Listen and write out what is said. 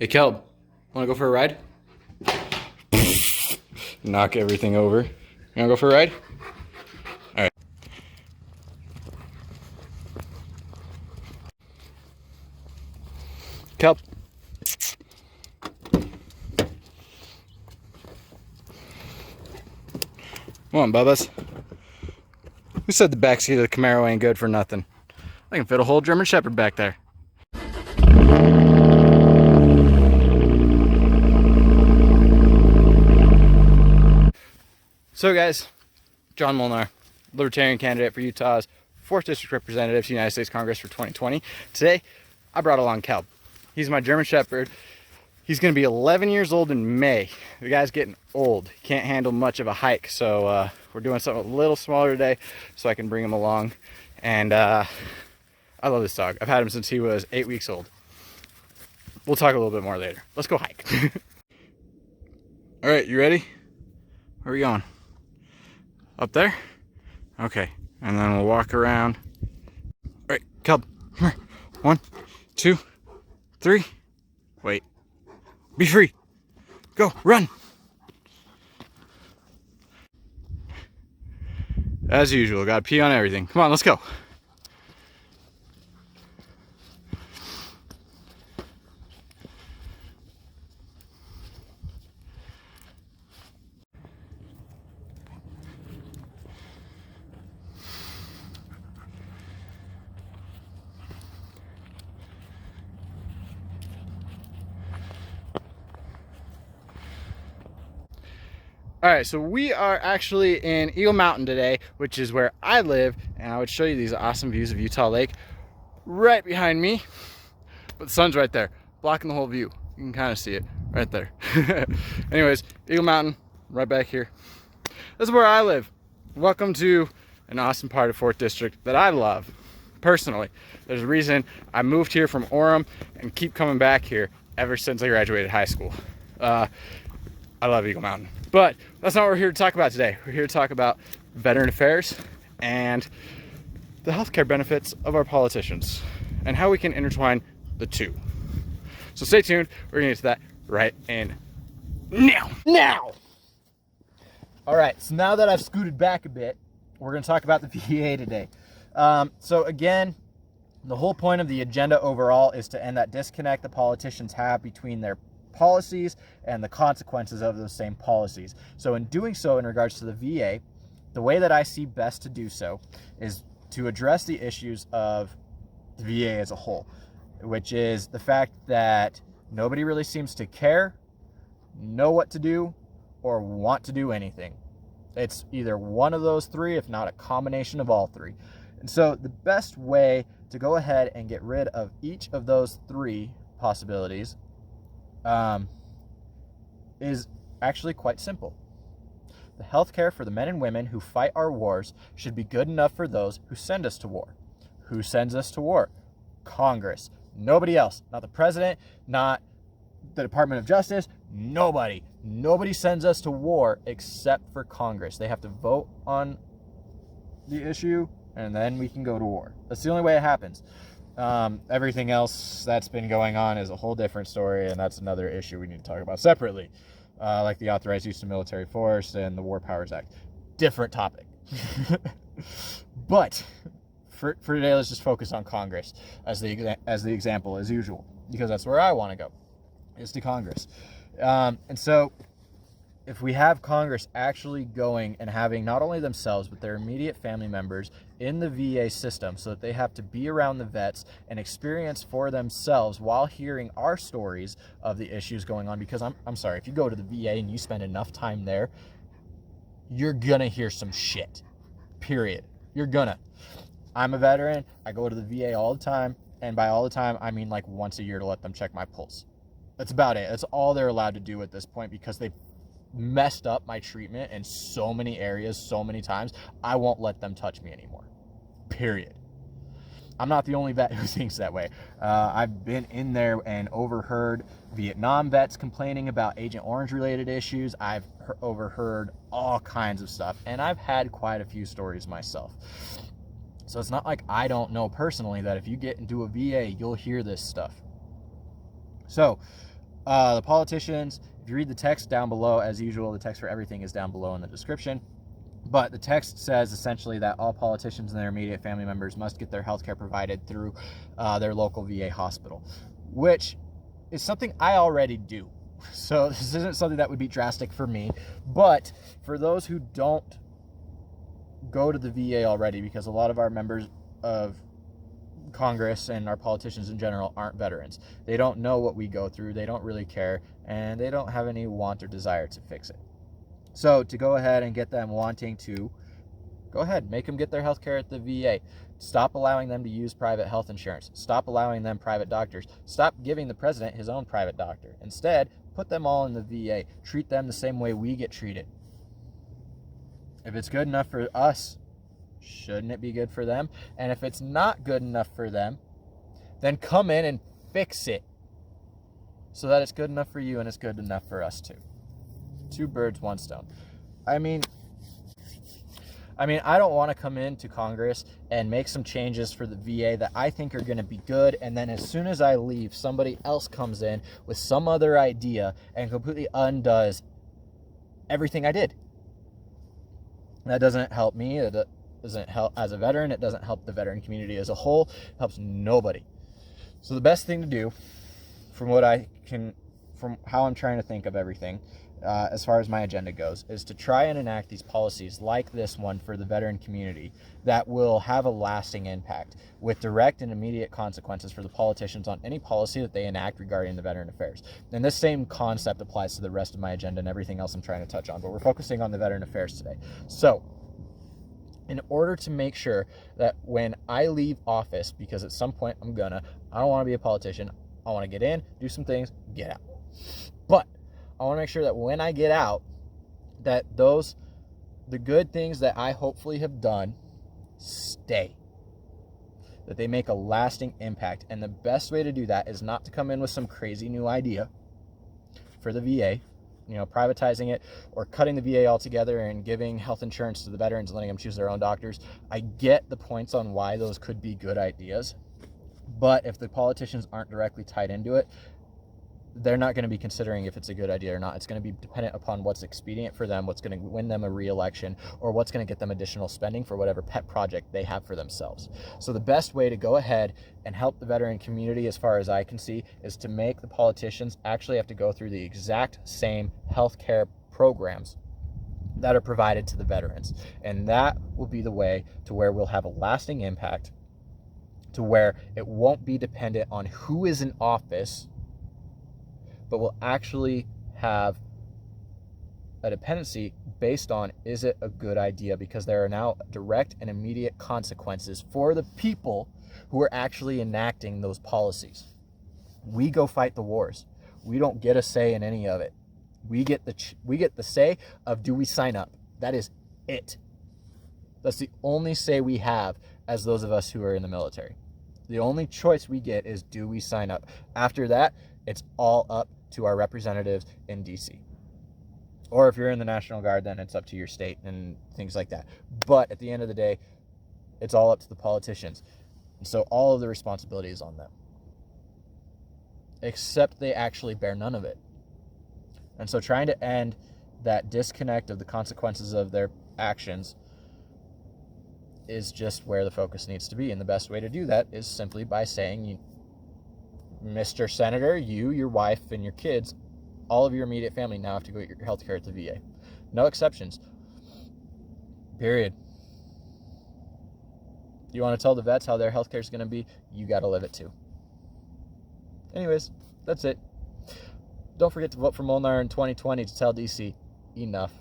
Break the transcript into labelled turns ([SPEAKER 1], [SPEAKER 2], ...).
[SPEAKER 1] Hey, Kelb, wanna go for a ride? Knock everything over. You wanna go for a ride? All right. Kelb. Come on, Bubbas. Who said the backseat of the Camaro ain't good for nothing? I can fit a whole German Shepherd back there. So guys, John Molnar, Libertarian candidate for Utah's 4th District Representative to the United States Congress for 2020. Today, I brought along Kelb. He's my German Shepherd. He's gonna be 11 years old in May. The guy's getting old. He can't handle much of a hike, so we're doing something a little smaller today so I can bring him along. And I love this dog. I've had him since he was 8 weeks old. We'll talk a little bit more later. Let's go hike. All right, you ready? Where are we going? Up there? Okay, and then we'll walk around. All right, Kelb, come here. 1, 2, 3. Wait. Be free. Go, run. As usual, gotta pee on everything. Come on, let's go. All right, so we are actually in Eagle Mountain today, which is where I live, and I would show you these awesome views of Utah Lake right behind me, but the sun's right there, blocking the whole view. You can kind of see it right there. Anyways, Eagle Mountain, right back here. This is where I live. Welcome to an awesome part of 4th District that I love, personally. There's a reason I moved here from Orem and keep coming back here ever since I graduated high school. I love Eagle Mountain. But that's not what we're here to talk about today. We're here to talk about veteran affairs and the healthcare benefits of our politicians and how we can intertwine the two. So stay tuned. We're gonna get to that right in now. All right, so now that I've scooted back a bit, we're gonna talk about the VA today. So again, the whole point of the agenda overall is to end that disconnect the politicians have between their policies and the consequences of those same policies. So in doing so, in regards to the VA, the way that I see best to do so is to address the issues of the VA as a whole, which is the fact that nobody really seems to care, know what to do, or want to do anything. It's either one of those three, if not a combination of all three. And so the best way to go ahead and get rid of each of those three possibilities is actually quite simple. The healthcare for the men and women who fight our wars should be good enough for those who send us to war. Who sends us to war? Congress. Nobody else. Not the president, not the Department of Justice, nobody. Nobody sends us to war except for Congress. They have to vote on the issue and then we can go to war. That's the only way it happens. Everything else that's been going on is a whole different story, and that's another issue we need to talk about separately, like the authorized use of military force and the War Powers Act. Different topic. But for today, let's just focus on Congress as the example as usual, because that's where I want to go, is to Congress. And so if we have Congress actually going and having not only themselves but their immediate family members in the VA system, so that they have to be around the vets and experience for themselves while hearing our stories of the issues going on, because I'm sorry, if you go to the VA and you spend enough time there, you're gonna hear some shit, period. You're gonna. I'm a veteran. I go to the VA all the time, and by all the time I mean like once a year to let them check my pulse. That's about it. That's all they're allowed to do at this point, because they've messed up my treatment in so many areas so many times. I won't let them touch me anymore, period. I'm not the only vet who thinks that way. I've been in there and overheard Vietnam vets complaining about Agent Orange related issues. I've overheard all kinds of stuff, and I've had quite a few stories myself. So it's not like I don't know personally that if you get into a VA, you'll hear this stuff. So
[SPEAKER 2] The politicians, if you read the text down below, as usual, the text for everything is down below in the description. But the text says essentially that all politicians and their immediate family members must get their health care provided through their local VA hospital, which is something I already do. So this isn't something that would be drastic for me. But for those who don't go to the VA already, because a lot of our members of Congress and our politicians in general aren't veterans. They don't know what we go through. They don't really care, and they don't have any want or desire to fix it. So to go ahead and get them wanting to, go ahead, make them get their health care at the VA. Stop allowing them to use private health insurance. Stop allowing them private doctors. Stop giving the president his own private doctor. Instead, put them all in the VA. Treat them the same way we get treated. If it's good enough for us, shouldn't it be good for them? And if it's not good enough for them, then come in and fix it so that it's good enough for you and it's good enough for us too. Two birds, one stone. I mean, I don't want to come into Congress and make some changes for the VA that I think are going to be good, and then as soon as I leave, somebody else comes in with some other idea and completely undoes everything I did. That doesn't help me. It doesn't help as a veteran. It doesn't help the veteran community as a whole. It helps nobody. So the best thing to do, from how I'm trying to think of everything, as far as my agenda goes, is to try and enact these policies like this one for the veteran community that will have a lasting impact with direct and immediate consequences for the politicians on any policy that they enact regarding the veteran affairs. And this same concept applies to the rest of my agenda and everything else I'm trying to touch on, but we're focusing on the veteran affairs today. So in order to make sure that when I leave office, because at some point I don't want to be a politician, I want to get in, do some things, get out. But I want to make sure that when I get out, that the good things that I hopefully have done stay, that they make a lasting impact. And the best way to do that is not to come in with some crazy new idea for the VA, privatizing it or cutting the VA altogether and giving health insurance to the veterans and letting them choose their own doctors. I get the points on why those could be good ideas, but if the politicians aren't directly tied into it, they're not going to be considering if it's a good idea or not. It's going to be dependent upon what's expedient for them, what's going to win them a re-election, or what's going to get them additional spending for whatever pet project they have for themselves. So the best way to go ahead and help the veteran community, as far as I can see, is to make the politicians actually have to go through the exact same healthcare programs that are provided to the veterans. And that will be the way to where we'll have a lasting impact, to where it won't be dependent on who is in office, but will actually have a dependency based on, is it a good idea? Because there are now direct and immediate consequences for the people who are actually enacting those policies. We go fight the wars. We don't get a say in any of it. We get the say of, do we sign up? That is it. That's the only say we have as those of us who are in the military. The only choice we get is, do we sign up? After that, it's all up to our representatives in DC. Or if you're in the National Guard, then it's up to your state and things like that. But at the end of the day, it's all up to the politicians. And so all of the responsibility is on them. Except they actually bear none of it. And so trying to end that disconnect of the consequences of their actions is just where the focus needs to be. And the best way to do that is simply by saying, Mr. Senator, you, your wife, and your kids, all of your immediate family now have to go get your health care at the VA. No exceptions. Period. You want to tell the vets how their health care is going to be? You got to live it too. Anyways, that's it. Don't forget to vote for Molnar in 2020 to tell DC enough.